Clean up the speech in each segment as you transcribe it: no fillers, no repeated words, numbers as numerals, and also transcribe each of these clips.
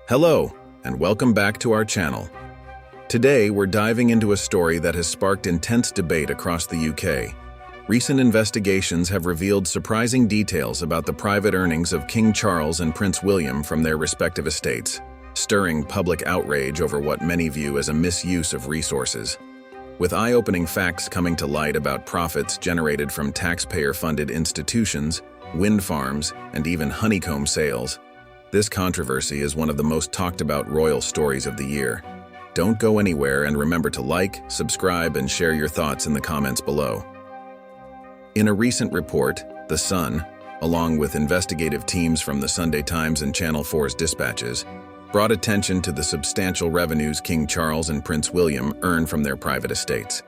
Hello, and welcome back to our channel. Today, we're diving into a story that has sparked intense debate across the UK. Recent investigations have revealed surprising details about the private earnings of King Charles and Prince William from their respective estates, stirring public outrage over what many view as a misuse of resources. With eye-opening facts coming to light about profits generated from taxpayer-funded institutions, wind farms, and even honeycomb sales, this controversy is one of the most talked about royal stories of the year. Don't go anywhere, and remember to like, subscribe, and share your thoughts in the comments below. In a recent report, The Sun, along with investigative teams from the Sunday Times and Channel 4's dispatches, brought attention to the substantial revenues King Charles and Prince William earn from their private estates.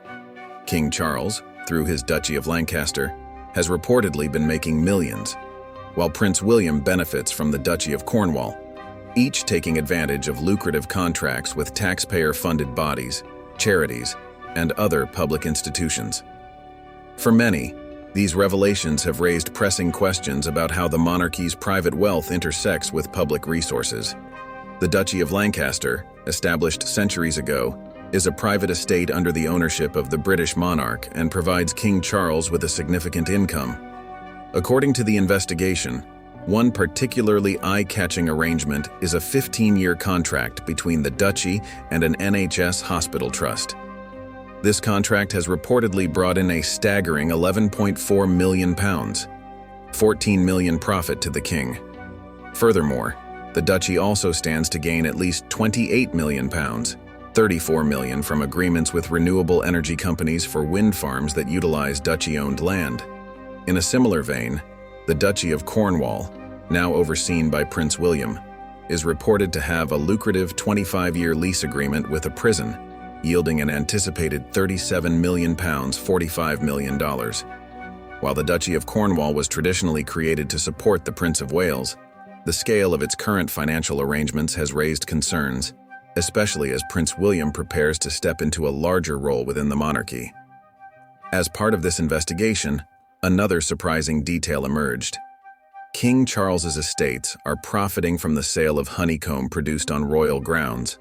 King Charles, through his Duchy of Lancaster, has reportedly been making millions, while Prince William benefits from the Duchy of Cornwall, each taking advantage of lucrative contracts with taxpayer-funded bodies, charities, and other public institutions. For many, these revelations have raised pressing questions about how the monarchy's private wealth intersects with public resources. The Duchy of Lancaster, established centuries ago, is a private estate under the ownership of the British monarch and provides King Charles with a significant income. According to the investigation, one particularly eye-catching arrangement is a 15-year contract between the Duchy and an NHS hospital trust. This contract has reportedly brought in a staggering £11.4 million, 14 million profit to the king. Furthermore, the Duchy also stands to gain at least £28 million, 34 million from agreements with renewable energy companies for wind farms that utilize Duchy-owned land. In a similar vein, the Duchy of Cornwall, now overseen by Prince William, is reported to have a lucrative 25-year lease agreement with a prison, yielding an anticipated £37 million, $45 million. While the Duchy of Cornwall was traditionally created to support the Prince of Wales, the scale of its current financial arrangements has raised concerns, especially as Prince William prepares to step into a larger role within the monarchy. As part of this investigation, another surprising detail emerged. King Charles's estates are profiting from the sale of honeycomb produced on royal grounds.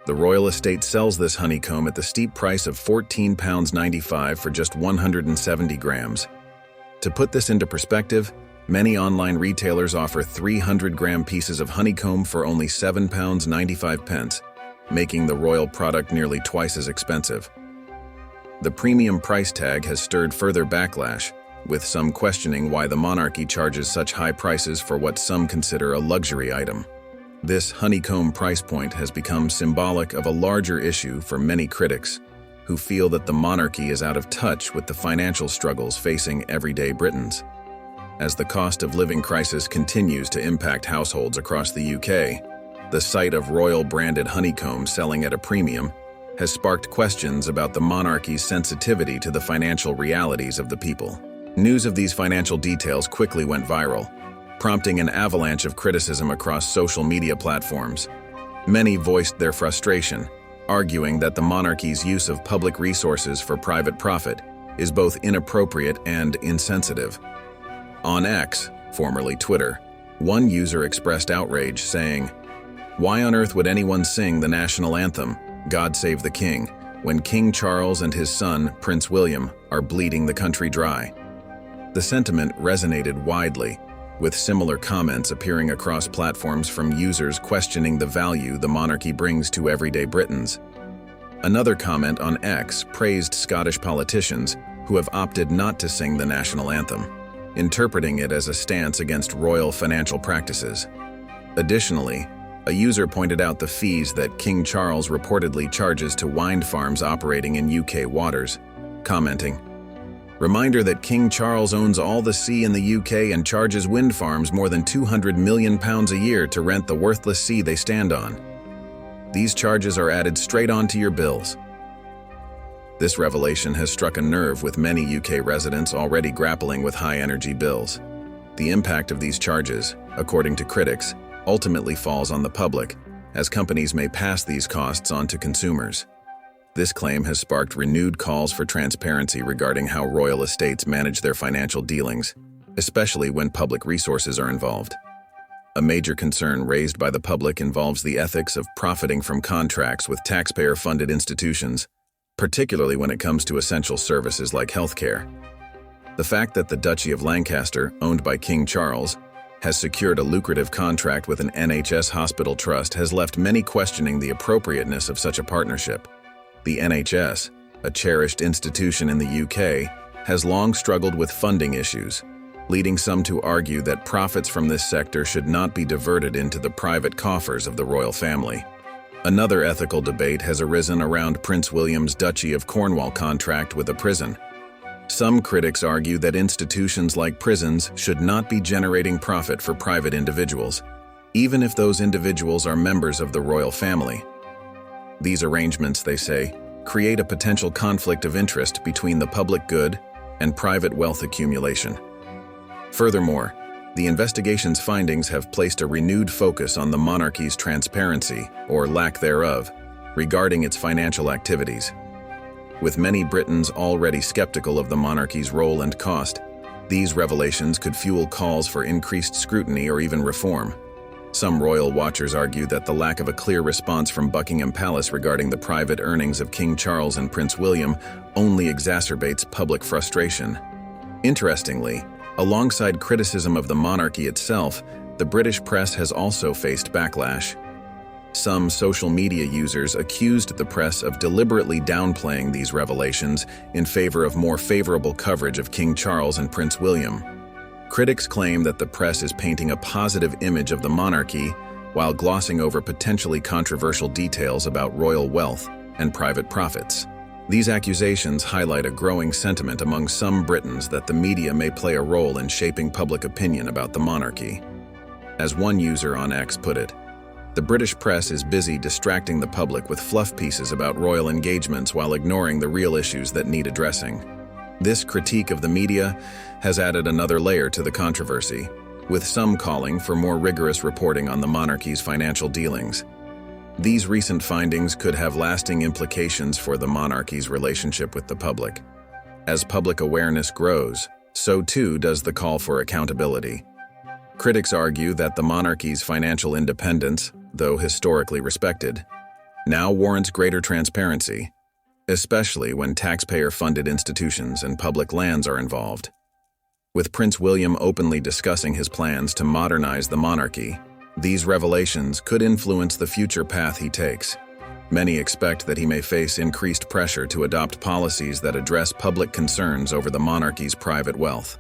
The royal estate sells this honeycomb at the steep price of £14.95 for just 170 grams. To put this into perspective, many online retailers offer 300-gram pieces of honeycomb for only £7.95, making the royal product nearly twice as expensive. The premium price tag has stirred further backlash, with some questioning why the monarchy charges such high prices for what some consider a luxury item. This honeycomb price point has become symbolic of a larger issue for many critics, who feel that the monarchy is out of touch with the financial struggles facing everyday Britons. As the cost of living crisis continues to impact households across the UK, the sight of royal-branded honeycomb selling at a premium has sparked questions about the monarchy's sensitivity to the financial realities of the people. News of these financial details quickly went viral, prompting an avalanche of criticism across social media platforms. Many voiced their frustration, arguing that the monarchy's use of public resources for private profit is both inappropriate and insensitive. On X, formerly Twitter, one user expressed outrage, saying, "Why on earth would anyone sing the national anthem, God Save the King, when King Charles and his son, Prince William, are bleeding the country dry?" The sentiment resonated widely, with similar comments appearing across platforms from users questioning the value the monarchy brings to everyday Britons. Another comment on X praised Scottish politicians who have opted not to sing the national anthem, interpreting it as a stance against royal financial practices. Additionally, a user pointed out the fees that King Charles reportedly charges to wind farms operating in UK waters, commenting, "Reminder that King Charles owns all the sea in the UK and charges wind farms more than £200 million a year to rent the worthless sea they stand on. These charges are added straight onto your bills." This revelation has struck a nerve with many UK residents already grappling with high energy bills. The impact of these charges, according to critics, ultimately falls on the public, as companies may pass these costs on to consumers. This claim has sparked renewed calls for transparency regarding how royal estates manage their financial dealings, especially when public resources are involved. A major concern raised by the public involves the ethics of profiting from contracts with taxpayer-funded institutions, particularly when it comes to essential services like healthcare. The fact that the Duchy of Lancaster, owned by King Charles, has secured a lucrative contract with an NHS hospital trust has left many questioning the appropriateness of such a partnership. The NHS, a cherished institution in the UK, has long struggled with funding issues, leading some to argue that profits from this sector should not be diverted into the private coffers of the royal family. Another ethical debate has arisen around Prince William's Duchy of Cornwall contract with a prison. Some critics argue that institutions like prisons should not be generating profit for private individuals, even if those individuals are members of the royal family. These arrangements, they say, create a potential conflict of interest between the public good and private wealth accumulation. Furthermore, the investigation's findings have placed a renewed focus on the monarchy's transparency, or lack thereof, regarding its financial activities. With many Britons already skeptical of the monarchy's role and cost, these revelations could fuel calls for increased scrutiny or even reform. Some royal watchers argue that the lack of a clear response from Buckingham Palace regarding the private earnings of King Charles and Prince William only exacerbates public frustration. Interestingly, alongside criticism of the monarchy itself, the British press has also faced backlash. Some social media users accused the press of deliberately downplaying these revelations in favor of more favorable coverage of King Charles and Prince William. Critics claim that the press is painting a positive image of the monarchy while glossing over potentially controversial details about royal wealth and private profits. These accusations highlight a growing sentiment among some Britons that the media may play a role in shaping public opinion about the monarchy. As one user on X put it, the British press is busy distracting the public with fluff pieces about royal engagements while ignoring the real issues that need addressing. This critique of the media has added another layer to the controversy, with some calling for more rigorous reporting on the monarchy's financial dealings. These recent findings could have lasting implications for the monarchy's relationship with the public. As public awareness grows, so too does the call for accountability. Critics argue that the monarchy's financial independence, though historically respected, now warrants greater transparency, especially when taxpayer-funded institutions and public lands are involved. With Prince William openly discussing his plans to modernize the monarchy, these revelations could influence the future path he takes. Many expect that he may face increased pressure to adopt policies that address public concerns over the monarchy's private wealth.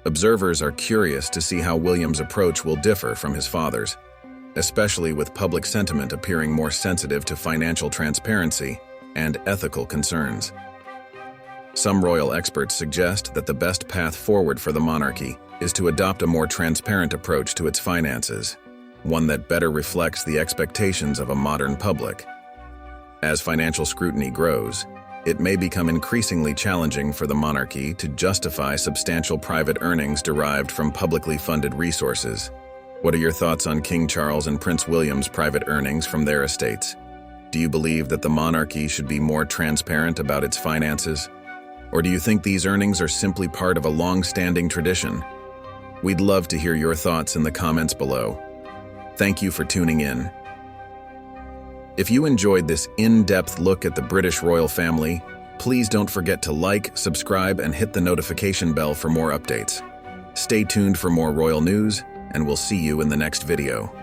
Observers are curious to see how William's approach will differ from his father's, especially with public sentiment appearing more sensitive to financial transparency and ethical concerns. Some royal experts suggest that the best path forward for the monarchy is to adopt a more transparent approach to its finances, one that better reflects the expectations of a modern public. As financial scrutiny grows, it may become increasingly challenging for the monarchy to justify substantial private earnings derived from publicly funded resources. What are your thoughts on King Charles and Prince William's private earnings from their estates? Do you believe that the monarchy should be more transparent about its finances? Or do you think these earnings are simply part of a long-standing tradition? We'd love to hear your thoughts in the comments below. Thank you for tuning in. If you enjoyed this in-depth look at the British royal family, please don't forget to like, subscribe, and hit the notification bell for more updates. Stay tuned for more royal news, and we'll see you in the next video.